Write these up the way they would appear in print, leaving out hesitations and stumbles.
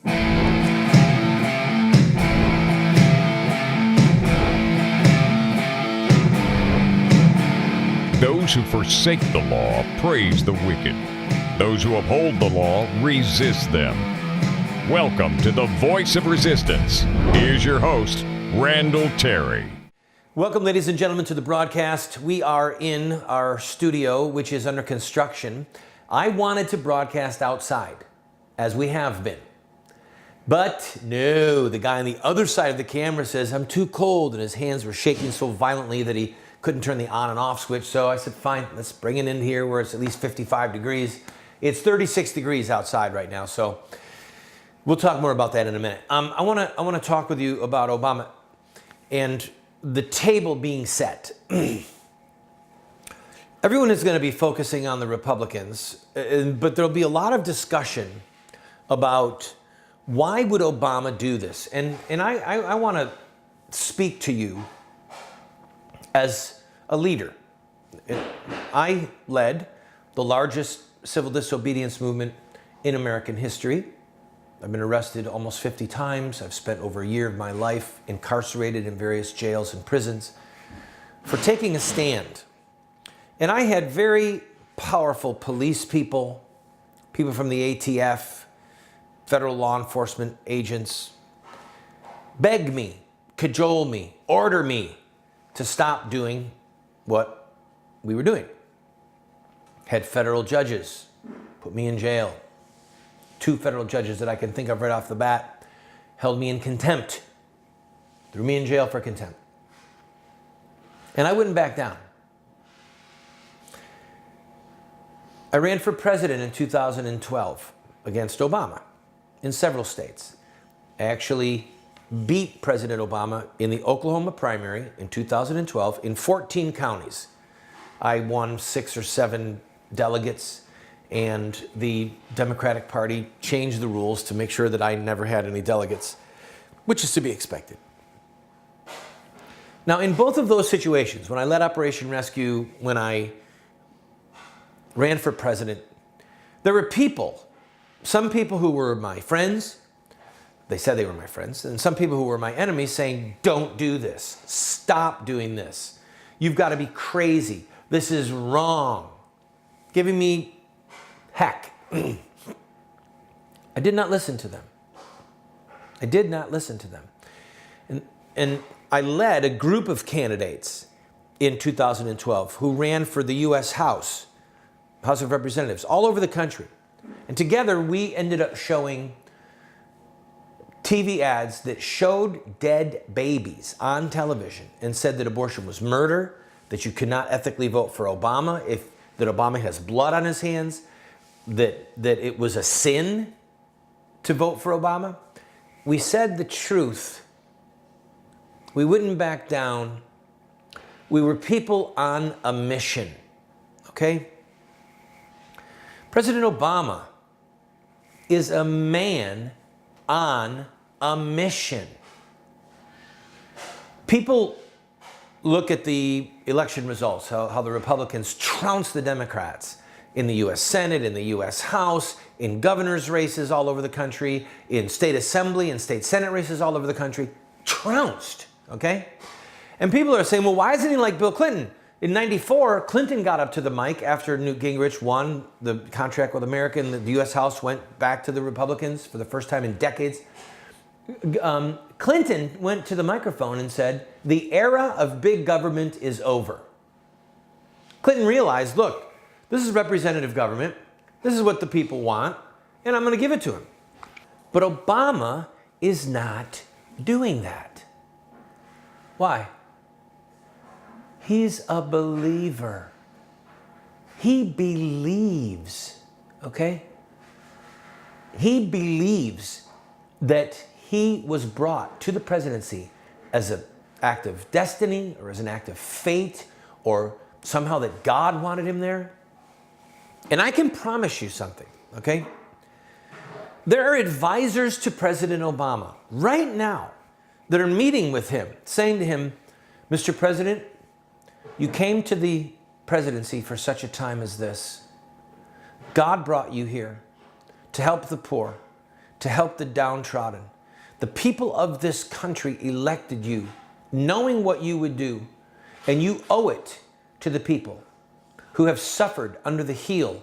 Those who forsake the law praise the wicked. Those who uphold the law resist them. Welcome to the Voice of Resistance. Here's your host, Randall Terry. Welcome, ladies and gentlemen, to the broadcast. We are in our studio, which is under construction. I wanted to broadcast outside, as we have been. But no, the guy on the other side of the camera says, I'm too cold, and his hands were shaking so violently that he couldn't turn the on and off switch. So I said, fine, let's bring it in here where it's at least 55 degrees. It's 36 degrees outside right now, so we'll talk more about that in a minute. I want to talk with you about Obama and the table being set. Everyone is going to be focusing on the Republicans, but there'll be a lot of discussion about why would Obama do this? And I want to speak to you as a leader. I led the largest civil disobedience movement in American history. I've been arrested almost 50 times. I've spent over a year of my life incarcerated in various jails and prisons for taking a stand. And I had very powerful police people from the ATF, federal law enforcement agents, beg me, cajole me, order me to stop doing what we were doing. Had federal judges put me in jail. 2 federal judges that I can think of right off the bat held me in contempt, threw me in jail for contempt. And I wouldn't back down. I ran for president in 2012 against Obama in several states. I actually beat President Obama in the Oklahoma primary in 2012 in 14 counties. I won 6 or 7 delegates, and the Democratic Party changed the rules to make sure that I never had any delegates, which is to be expected. Now, in both of those situations, when I led Operation Rescue, when I ran for president, there were people, some people who were my friends, they said they were my friends, and some people who were my enemies saying, don't do this, stop doing this, you've got to be crazy, this is wrong, giving me heck. I did not listen to them. I did not listen to them. And I led a group of candidates in 2012 who ran for the U.S. House of Representatives, all over the country. And together we ended up showing TV ads that showed dead babies on television and said that abortion was murder, that you cannot ethically vote for Obama, that Obama has blood on his hands, that it was a sin to vote for Obama. We said the truth. We wouldn't back down. We were people on a mission, okay? President Obama is a man on a mission. People look at the election results, how the Republicans trounced the Democrats in the U.S. Senate, in the U.S. House, in governor's races all over the country, in state assembly and state Senate races all over the country, trounced, okay? And people are saying, well, why isn't he like Bill Clinton? In 94, Clinton got up to the mic after Newt Gingrich won the contract with America and the U.S. House went back to the Republicans for the first time in decades. Clinton went to the microphone and said, the era of big government is over. Clinton realized, look, this is representative government. This is what the people want, and I'm going to give it to him. But Obama is not doing that. Why? He's a believer. He believes, okay? He believes that he was brought to the presidency as an act of destiny or as an act of fate or somehow that God wanted him there. And I can promise you something, okay? There are advisors to President Obama right now that are meeting with him, saying to him, Mr. President, you came to the presidency for such a time as this. God brought you here to help the poor, to help the downtrodden. The people of this country elected you, knowing what you would do, and you owe it to the people who have suffered under the heel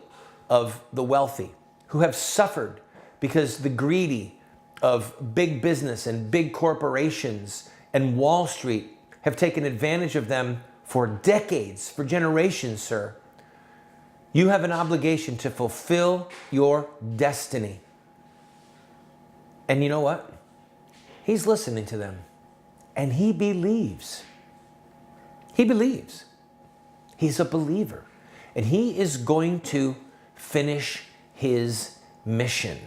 of the wealthy, who have suffered because the greedy of big business and big corporations and Wall Street have taken advantage of them for decades, for generations, sir. You have an obligation to fulfill your destiny. And you know what? He's listening to them. And he believes. He believes. He's a believer. And he is going to finish his mission.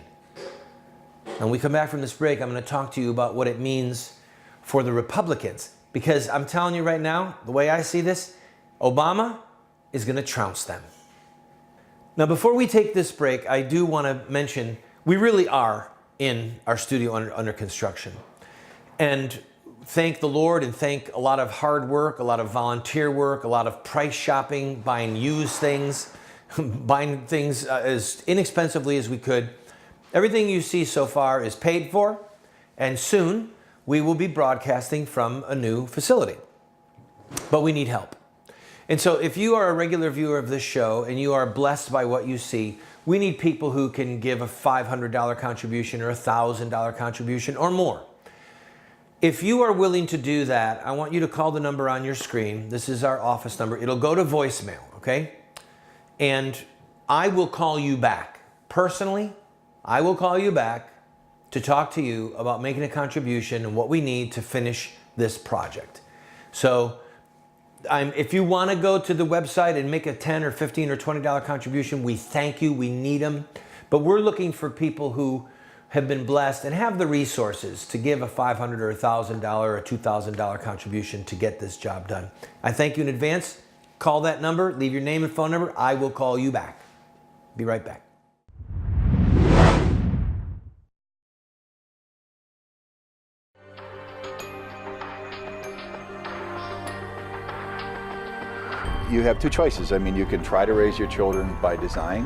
When we come back from this break, I'm going to talk to you about what it means for the Republicans. Because I'm telling you right now, the way I see this, Obama is going to trounce them. Now, before we take this break, I do want to mention we really are in our studio under construction. And thank the Lord and thank a lot of hard work, a lot of volunteer work, a lot of price shopping, buying used things, buying things as inexpensively as we could. Everything you see so far is paid for, and soon we will be broadcasting from a new facility. But we need help. And so if you are a regular viewer of this show and you are blessed by what you see, we need people who can give a $500 contribution or a $1,000 contribution or more. If you are willing to do that, I want you to call the number on your screen. This is our office number. It'll go to voicemail, okay? And I will call you back. Personally, I will call you back to talk to you about making a contribution and what we need to finish this project. So if you want to go to the website and make a $10 or $15 or $20 contribution, we thank you. We need them. But we're looking for people who have been blessed and have the resources to give a $500 or $1,000 or a $2,000 contribution to get this job done. I thank you in advance. Call that number, leave your name and phone number. I will call you back. Be right back. You have two choices. I mean, you can try to raise your children by design,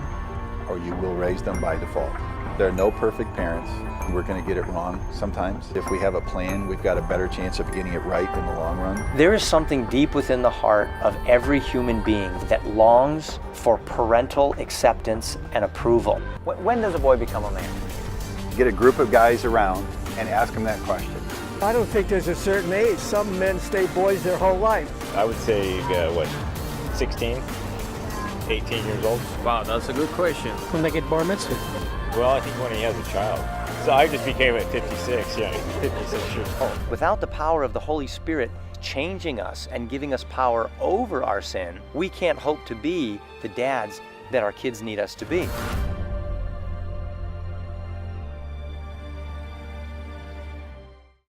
or you will raise them by default. There are no perfect parents. We're going to get it wrong sometimes. If we have a plan, we've got a better chance of getting it right in the long run. There is something deep within the heart of every human being that longs for parental acceptance and approval. When does a boy become a man? Get a group of guys around and ask them that question. I don't think there's a certain age. Some men stay boys their whole life. I would say, 16, 18 years old. Wow, that's a good question. When they get bar mitzvah. Well, I think when he has a child. So I just became at 56, 56 years old. Without the power of the Holy Spirit changing us and giving us power over our sin, we can't hope to be the dads that our kids need us to be.